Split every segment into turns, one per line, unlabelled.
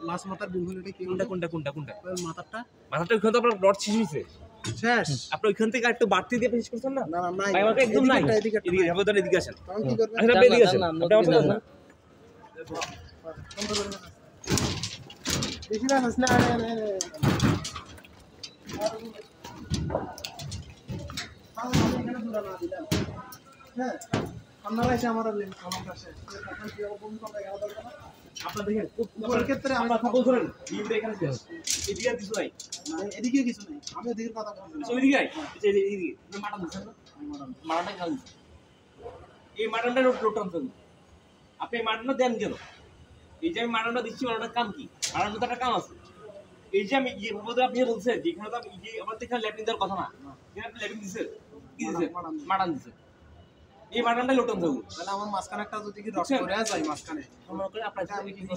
Last মাথার বিল হলো এটা কি
কোনটা
মাথারটা
ওখানে তো আপনার রড শেষ হয়েছে
শেষ
আপনি ওইখান থেকে একটু বাড়তি দিয়ে শেষ করছেন না
না নাই
ভাই আমাকে একদম নাই
এদিকে
এদিকে আপনি ধরে এদিকে আসেন
কারণ কি করবেন
আচ্ছা আপনি এদিকে আসেন আপনি আমার সাথে আসেন
বেশি না আসনা হ্যাঁ আপনারা এসে আমার লেন আমার কাছে এখন কি রকম কথা গেল দরকার না
আপনারা দেখেন
ওর ক্ষেত্রে আমি
আমরা খবর ধরেন বিলটা এখানে শেষ এদিকে আর কিছু নাই
এদিকে কিছু নেই আমি এদিকে কথা বলছি
এদিকে আই এদিকে মাটন দিছেন না মাটনটা খান এই মাটনটা রোট আনছেন আপনি এই মাটনটা দেন কেন এই যে আমি মাটনটা দিচ্ছি মাটনটার কাম কি মাটনটা তো একটা কাম আছে এই যে আমি যে ভাবে আপনি বলছেন যেখানে তো এই যে আমার তো এখানে ল্যাপিং দেওয়ার কথা না এখানে আপনি ল্যাপিং দিছেন কি দিছেন মাটন দিছেন এই মাটনটা লোটন দেবো
তাহলে আমার মাঝখানে একটা যদি কি রস করে যায় মাঝখানে
মনে করেন আপনার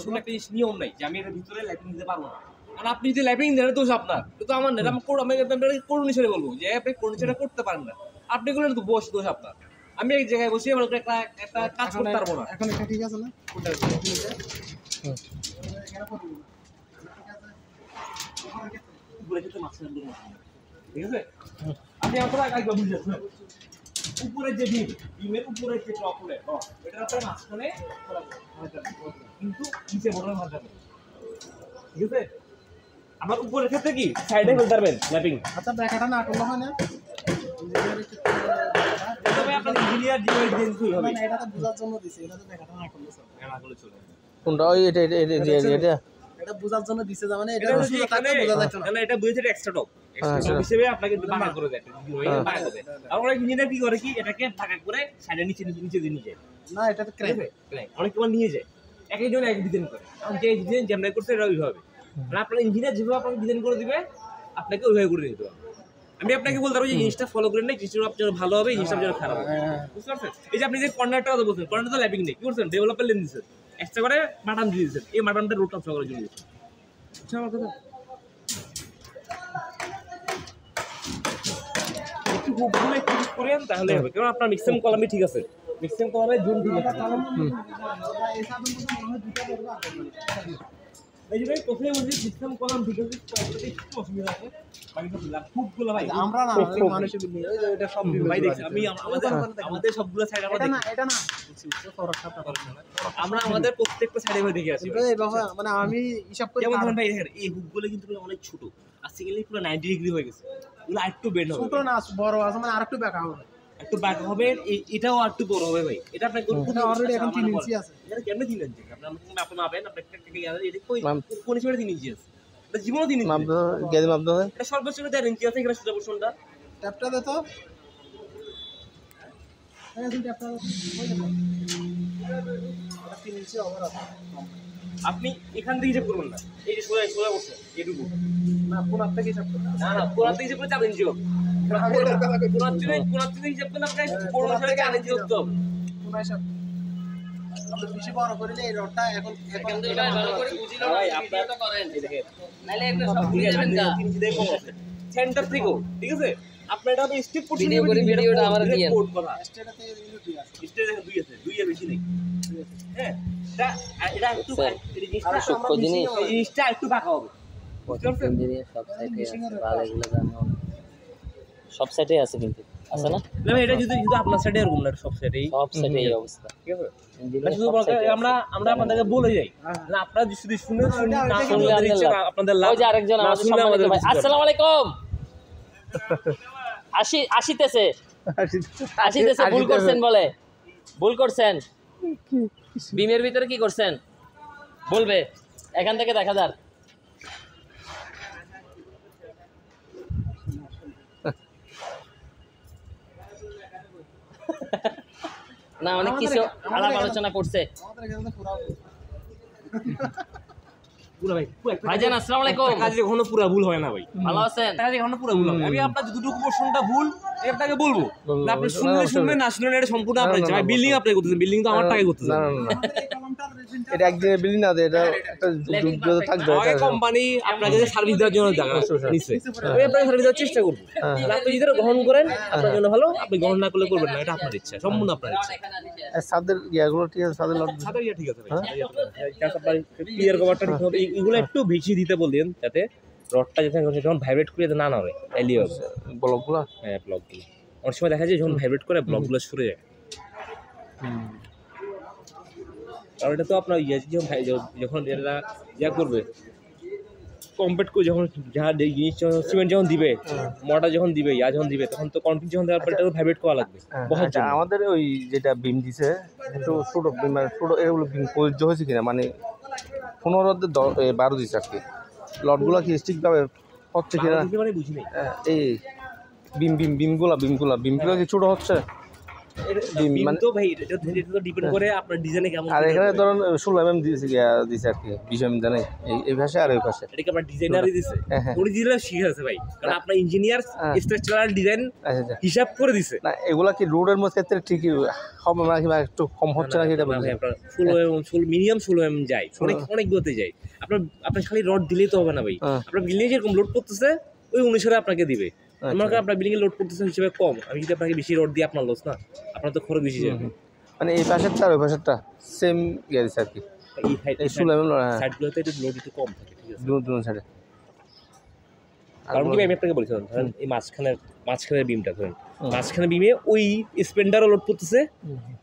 শুনে একটা নিয়ম নাই যে আমি এর ভিতরে ল্যাপিং দিতে পারবো না কারণ আপনি যদি ল্যাপিং দেন দোষ আপনার তো আমার না আমি করুন হিসেবে বলবো যে আপনি করুন হিসেবে করতে পারেন না আপনি করলেন তো দোষ আপনার আমি এক জায়গায় বসে আমার একটা কাজ করতে পারবো না
এখন এটা ঠিক আছে না কোনটা
উপরে যেতে মাছ ঠিক আছে আপনি আমার আগে বুঝে যাচ্ছেন উপরে যে ডিমের উপরে যে টপলে এটা আপনার মাঝখানে কিন্তু নিচে বড় ভাজা যাবে ঠিক আছে আমার উপরে ক্ষেত্রে কি সাইডে ফেলতে পারবেন ল্যাপিং
আচ্ছা ব্যাকাটা না করলে হয় না
তবে আপনার ইঞ্জিনিয়ার ডিভাইস দিয়ে দিতে হবে
না এটা তো বোঝার জন্য দিছে এটা তো ব্যাকাটা না করলে স্যার
না করলে চলে
কোনটা ওই এটা
এটা বোঝার জন্য দিছে মানে এটা শুধু তাকে বোঝা যাচ্ছে না
না এটা বুঝে এটা এক্সট্রা টপ এক্সট্রা টপ হিসেবে আপনাকে ভাগ করে দেয় ভাগ করে দেয় আর অনেক ইঞ্জিনিয়ার কি করে কি এটাকে ভাগ করে সাইডে নিচে দিয়ে নিয়ে যায়
না এটা তো ক্র্যাক
অনেক সময় নিয়ে যায় এক একজন এক ডিজাইন করে আর যে ডিজাইন যেমন করছে এটা ওইভাবে মানে আপনার ইঞ্জিনিয়ার যেভাবে আপনাকে ডিজাইন করে দিবে আপনাকে ওইভাবে করে দিতে হবে আমি আপনাকে বলতে পারবো যে জিনিসটা ফলো করে নেই জিনিসটা আপনার ভালো হবে জিনিসটা আপনার খারাপ হবে বুঝতে পারছেন এই যে আপনি যে কর্নারটা কথা বলছেন কর্নারটা তো ল্যাপিং নেই কি করছেন ডেভেলপার লেন দিচ্ছেন এক্সট্রা করে মাটন দিয়ে দিচ্ছেন এই মাটনটা রোট অফ করার জন্য বুঝছেন আমার কথা একটু হুকগুলো একটু করেন তাহলে হবে কারণ আপনার মিক্সিং কলামই ঠিক আছে মিক্সিং কলামে জুন ঠিক আছে এই যে প্রথমে বলছি সিস্টেম কলাম ঠিক আছে কয়েকটা একটু অসুবিধা আছে বাকিটা লাভ খুবগুলো ভাই
আমরা না মানুষের বিল ওই এটা সব
ভাই দেখছি আমি আমাদের সবগুলো সাইড আমরা দেখি
এটা না
আমরা আমাদের প্রত্যেকটা সাইডে ভাই দেখে আছি
এই বাবা মানে আমি হিসাব করে
যেমন ধরেন ভাই দেখেন এই হুকগুলো কিন্তু অনেক ছোট আজকে গেলে পুরো 90 ডিগ্রি হয়ে গেছে এগুলো আরেকটু বেন্ড হবে
ছোট না বড় আছে মানে আরেকটু ব্যাকা হবে
একটু ব্যাক হবে এটাও আরেকটু বড় হবে ভাই এটা আপনাকে
এটা অলরেডি এখন 3 ইঞ্চি আছে
এটা কেমনে 3 ইঞ্চি আপনি মাপেন আপনি একটা ইয়াদের এটা কোন হিসেবে 3 ইঞ্চি আছে এটা জীবনও 3 ইঞ্চি
মাপদো গেদ মাপদো
এটা সর্বোচ্চ 1.5 ইঞ্চি আছে এখানে সোজা পোরশনটা
ট্যাপটা দে তো এই যে ট্যাপটা ওই দেখো এটা 3 ইঞ্চি ওভার আছে
আপনি এখান থেকে হিসাব করবেন না এই যে সোজা বসে এইটুকু
না কোন হাত থেকে হিসাব করতে
না কোন থেকে হিসাব করে 4 ইঞ্চি হবে কোন থেকে হিসাব করলে আপনাকে বড় হিসাবে 4 ইঞ্চি হতে হবে
কোন হিসাব আমরা বেশি বড় করলে এই রডটা এখন
ভালো করে বুঝিলো ভাই আপনারা তো করেন
এই দেখেন
নাইলে একটা সব ভুলে যাবেন না
সেন্টার থেকে ঠিক আছে আপনার এটা স্টিপ করতে
ভিডিও করে ভিডিওটা আমরা দিয়ে
কোড করা
স্টেটাতে ইউনিটি আছে
স্টেজ দেখেন দুই আছে দুই এর বেশি নেই হ্যাঁ এটা একটু জিনিসটা একটু বাঁকা হবে
ইঞ্জিনিয়ার সব সাইটে আছে ভালো এগুলো জানো সব সাইটে আছে কিন্তু আছে না
না এটা যদি আপনার সাইডে এরকম না সব সাইডেই
সব সাইটে এই অবস্থা
ঠিক আছে শুধু আমরা আপনাদেরকে বলে যাই না আপনারা যদি শুনে না শুনলে আপনাদের লাভ
ওই যে আরেকজন আমাদের সম্মানিত ভাই আসসালামু আলাইকুম আসিতেছে ভুল করছেন বলে ভুল করছেন বিমের ভিতরে কি করছেন বলবে এখান থেকে দেখা যাক না অনেক কিছু আলাপ আলোচনা করছে
আমাদের এখানে পুরো
পুরো ভাই
ভাইজান আসসালামু আলাইকুম
কাজে কখনো পুরো ভুল হয় না ভাই
ভালো আছেন
কাজে কখনো পুরো ভুল হবে আমি আপনার যতটুকু পোরশনটা ভুল আপনাকে বলবো
বলবো।
না, আপনি
না,
শুনলে
অবশ্যই।
শুনবেন, না শুনলে এটা সম্পূর্ণ
না,
আপনার
না,
ইচ্ছা।
না,
ভাই বিল্ডিং আপনি করতেছেন, বিল্ডিং তো আমার টাকায় করতেছেন।
না না না
এই কলমটার রেজিনটা
এটা একদিনের বিল্ডিং না, এটা একটা যুগ যুগ থাকবে
আমাকে
এটা।
কোম্পানি আপনাকে যে সার্ভিস দেওয়ার জন্য জায়গা
অবশ্যই।
নিচ্ছে, আমি আপনাকে সার্ভিস দেওয়ার চেষ্টা করবো।
হ্যাঁ।
তাহলে আপনি যদি এটা গ্রহণ করেন আপনার জন্য ভালো, আপনি গ্রহণ না করলে করবেন না, এটা আপনার ইচ্ছা, সম্পূর্ণ আপনার ইচ্ছা।
আর ছাদের ইয়াগুলো ঠিক আছে, ছাদের লট
ছাদের ইয়া ঠিক আছে ভাই, ছাদের ইয়া ঠিক আছে। জাস্ট আপনার ক্লিয়ার কভারটা ঠিক হবে, এগুলো একটু বেশি দিতে বললেন, যাতে রডটা যখন ভাইব্রেট করে না নড়ে, তাইলেই হবে।
ব্লকগুলো।
হ্যাঁ, ব্লকগুলো অনেক সময় দেখা যায় যখন ভাইব্রেট করে ব্লকগুলো সরে যায়। আর এটা তো আপনার ইয়ে যখন এটা ইয়া করবে কমপ্লিট করে, যখন যাহা জিনিস সিমেন্ট যখন দিবে, মর্টার যখন দিবে, ইয়া যখন দিবে, তখন তো কনক্রিট যখন দেওয়ার পর এটা ভাইব্রেট করা লাগবে বহুত
আচ্ছা, আমাদের ওই যেটা বিম দিছে একটু ছোট বিম, মানে ছোট এগুলো বিম প্রযোজ্য হয়েছে কিনা, মানে 15-12 দিচ্ছে আর কি। লটগুলো কি স্টিকভাবে হচ্ছে কিনা,
মানে বুঝি নেই।
এই বিমগুলো কি ছোট হচ্ছে? বিম
বিম
মানে
তো ভাই এটা তো ডিপেন্ড করে আপনার ডিজাইনে কেমন।
আর এখানে ধরুন 16 mm দিছে আর কি, 20 mm জানেন, এই পাশে আর ওই পাশে।
এটা কি আপনার ডিজাইনারই দিছে?
হ্যাঁ, হ্যাঁ।
অরিজিনাল শিখে আছে ভাই, কারণ আপনার ইঞ্জিনিয়ার
হ্যাঁ।
স্ট্রাকচারাল ডিজাইন
আচ্ছা আচ্ছা।
হিসাব করে দিছে।
না এগুলা কি রোডের মধ্যে ক্ষেত্রে ঠিকই হবে না, কিংবা একটু কম হচ্ছে নাকি এটা বলছেন?
আপনার মিনিমাম 16 mm যায়, অনেক গতি যায়। আপনার খালি রড দিলেই তো হবে না ভাই,
হ্যাঁ।
আপনার বিল্ডিং যেরকম লোড করতেছে ওই অনুসারে আপনাকে দিবে। আমার আপনার বিল্ডিং এ লোড করতেছে হিসেবে কম, আমি যদি আপনাকে বেশি রড দিই আপনার লস না, আপনার তো খরচ বেশি যাবে।
মানে এই পাশেরটা আর ওই পাশেরটা সেম ইয়ে দিচ্ছে আর কি, এই 16 mm। হ্যাঁ,
সাইডগুলোতে একটু লোড একটু কম থাকে, ঠিক আছে?
দুটো সাইডে।
কারণ কি ভাই, আমি আপনাকে বলেছিলাম, ধরেন এই মাঝখানের বিমটা ধরেন, মাঝখানে বিমে ওই স্পেন্ডারও লোড করতেছে,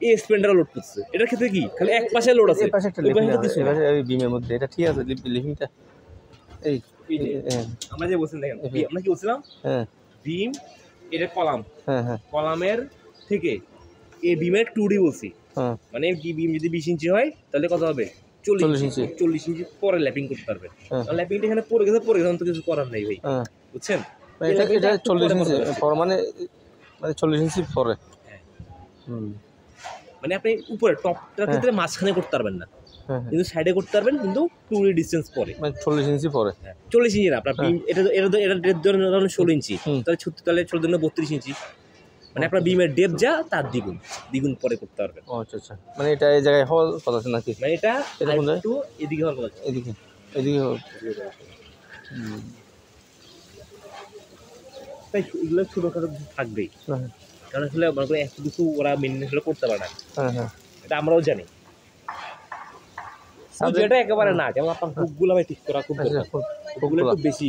এই স্পেন্ডারও লোড করতেছে। এটার ক্ষেত্রে কি খালি এক পাশে লোড আছে,
এই পাশে একটা
ওই
লিফিং
পাশে
আছে,
কিছু
এই
না।
পাশে ওই বিমের মধ্যে এটা ঠিক আছে, লিফিংটা এই হ্যাঁ
আমরা যে বলছিলাম দেখেন, আমরা কি বলছিলাম,
হ্যাঁ
বিম এটা কলাম,
হ্যাঁ হ্যাঁ
কলামের থেকে এই বিমের 2D বলছি,
হ্যাঁ।
মানে বিম যদি 20 ইঞ্চি হয় তাহলে কত হবে,
40 ইঞ্চি।
40 ইঞ্চি পরে ল্যাপিং করতে পারবে।
হ্যাঁ।
ল্যাপিংটা এখানে পড়ে গেছে, তো কিছু করার নেই ভাই,
হ্যাঁ।
বুঝছেন?
এটা 40 ইঞ্চি পর, মানে 40 ইঞ্চি পরে।
হ্যাঁ।
হুম।
মানে আপনি উপরে টপটার ক্ষেত্রে মাঝখানে করতে পারবেন না,
হ্যাঁ,
কিন্তু সাইডে করতে পারবেন, কিন্তু 2D ডিসটেন্স পরে।
মানে 40 ইঞ্চি পরে।
40 ইঞ্চি না আপনার বিম, এটা ধরুন 16 ইঞ্চি,
হুম।
তাহলে 32 ইঞ্চি, মানে আপনার বিমের ডেপ যা তার দ্বিগুণ পরে করতে পারবেন।
ও আচ্ছা আচ্ছা, মানে এটা এই জায়গায় হওয়ার কথা আছে নাকি?
মানে এটা
এটা কোন জায়গায়?
একটু এদিকে হওয়ার কথা।
এদিকে
তাই এগুলো ছোটখাটো কিছু থাকবেই,
হ্যাঁ
কারণ আসলে মনে করি এত কিছু ওরা মেনটেন আসলে করতে পারে না,
হ্যাঁ হ্যাঁ।
এটা আমরাও জানি। যেটা একেবারে না, যেমন আপনার হুকগুলো ভাই ঠিক করা খুব
আচ্ছা,
দরকার, হুকগুলো একটু বেশি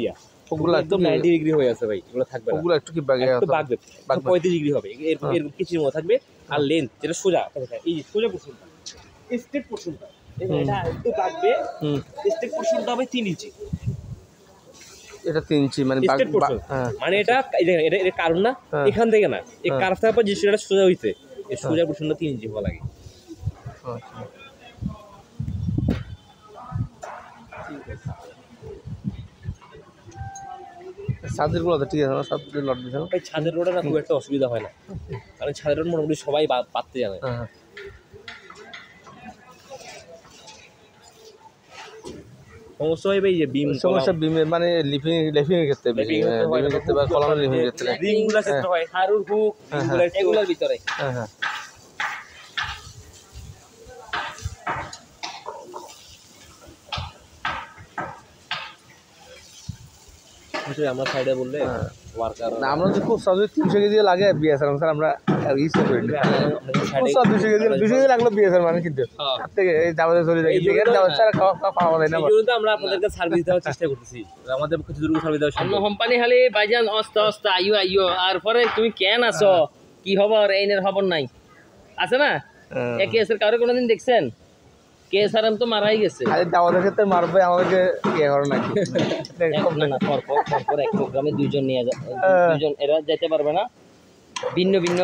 হুকগুলো
একদম 90 ডিগ্রি হয়ে আছে ভাই, এগুলো থাকবে না,
ওগুলো একটু কি বাগে
একটু বাগবে, 35 ডিগ্রি হবে, এর কিছুর মতো থাকবে। আর লেন্থ যেটা সোজা, এই যে সোজা পোর্শনটা, স্ট্রেট পোর্শনটা, এটা একটু বাগবে,
হুম।
স্ট্রেট পোর্শনটা হবে 3 ইঞ্চি,
এটা 3 ইঞ্চি মানে
স্ট্রেট পোর্শন,
হ্যাঁ
মানে এটা এই দেখেন, এটা কারণ না,
হ্যাঁ।
এখান থেকে না, এই
হ্যাঁ।
কার্ভ থাকার পর যে সেটা সোজা হইছে, এই সোজা পোর্শনটা 3 ইঞ্চি হওয়া লাগে।
আচ্ছা। ছাদের গুলো তো ঠিক আছে না, ছাদের লট দিছে না?
ভাই ছাদের রোডে না খুব একটা অসুবিধা হয় না, কারণ ছাদের রোড মোটামুটি সবাই পাততে জানে।
হ্যাঁ হ্যাঁ।
সমস্যা হয় ভাই যে বিম
সমস্যা বিমের মানে লিফিং এর ক্ষেত্রে বেশি, লিফিং ক্ষেত্রে বা কলামের লিফিং ক্ষেত্রে।
রিংগুলোর ক্ষেত্রে হয়, হারুর হুক এগুলোর ভিতরে।
হ্যাঁ হ্যাঁ।
আমরা সাইডে বললে ওয়ার্কার
না আমরা যদি খুব সহজে 300 কেজি লাগে বিএসআর স্যার, আমরা ইউজ করি না। খুব সহজ 200 কেজি লাগলো বিএসআর মানে, কিন্তু তার থেকে এই দাবাতে চলে যায়, কিন্তু এর দাবা ছাড়া পাওয়া যায় না।
এই জন্য তো আমরা আপনাদেরকে সার্ভিস দেওয়ার চেষ্টা করতেছি, আমাদের পক্ষে যতটুকু সার্ভিস দেওয়া
অন্য
সম্ভব।
কোম্পানি খালি ভাইজান অস্ত আইও আর পরে তুমি কেন আছো, কি খবর, এইনের খবর নাই, আছে না? এক কেসের কারো কোনোদিন দেখছেন? কেস আরাম তো মারাই গেছে।
আরে দাবাতের ক্ষেত্রে মারবে আমাদেরকে ইয়ে করে নাকি?
পরপর এক প্রোগ্রামে দুইজন নিয়ে দুইজন এরা যেতে পারবে না, ভিন্ন ভিন্ন